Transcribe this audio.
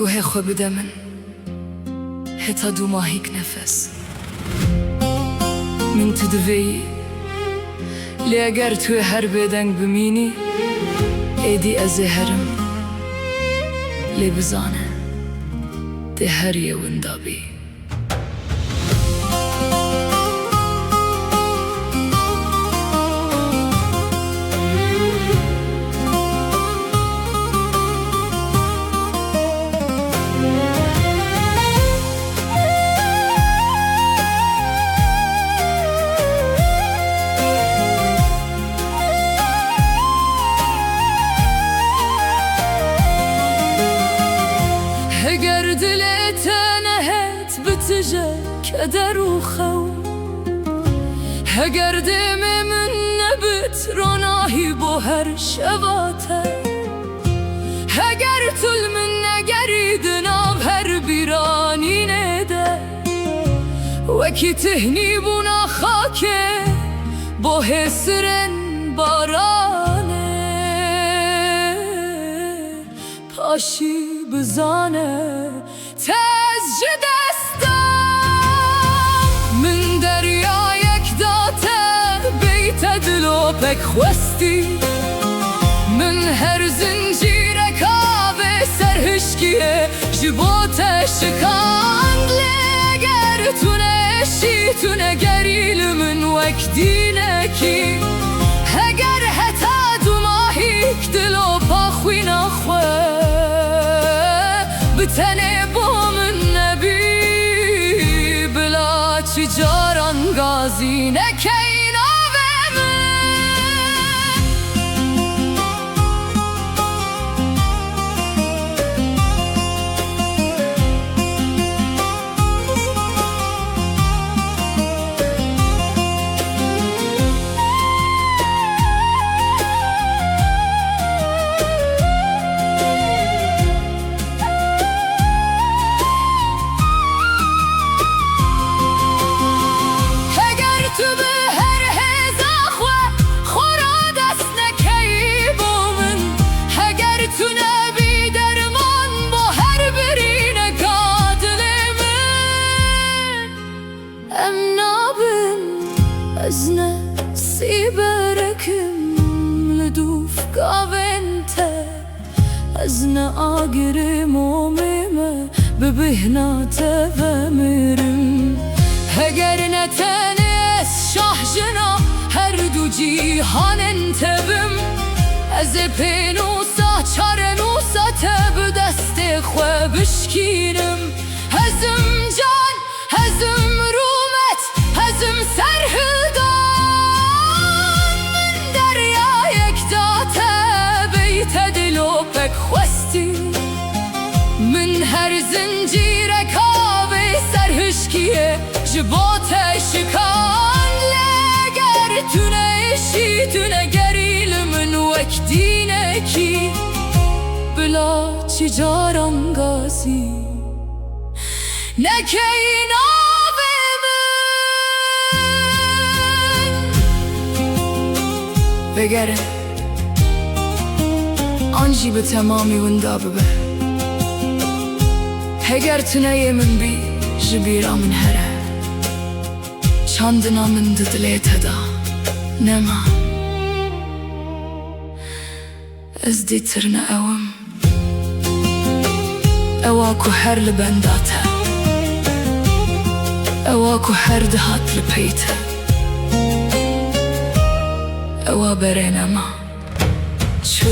گوه خو بده من حتا دو ماهیک نفس من تو دوی لی اگر توی هر بدنگ بمینی ایدی از هرم لی بزانه ده هر یه وندابی اگر دلت نهت بتجه کدر و خو اگر دم من نبت روناهی با هر شواته اگر طول من نگرید ناو هر بیرانی نده وکی تهنی بونا خاکه با حسرن بارانه پاشی بزانه تز جدستم من دریا یک داته بیت دلو پک خواستی من هر زنجیر کابه سرهشکیه جبوت شکاند لگر تو نشی تو نگریل من وک دینکی اگر حتا دو ماهیک دلو پا خوی نخواه بتنه با من نبی بلا چی جاران گازی نکین آوه من تو به هر هزا خورا دست نکی با من اگر تو نبی درمان با هر بری نگادل من ام نابن از نصیب رکم لدوف گاونته از نآگر مومم ببهنات و مرم اگر نتنه شاه جنا هر دو جیهان انتبم از پینوسا چارنوسا تب دست خواه بشکینم هزم جان هزم رومت هزم سرهلدان من دریا یک داته بیت دلو پک خواستی من هر زنجیر کابه سرهشکیه جبوت شکان لگر تو نشی تو نگریل من وک دینکی بلا چی جاران گازی نکین آوه من بگره آنجی به تمامی وندا ببه اگر تو نیه من بی جبیرا من هره چندنا من دلت هدا نما از دیترنا اواکو هر لبنداته اواکو هر دهات لپیته اوا برينا ما شو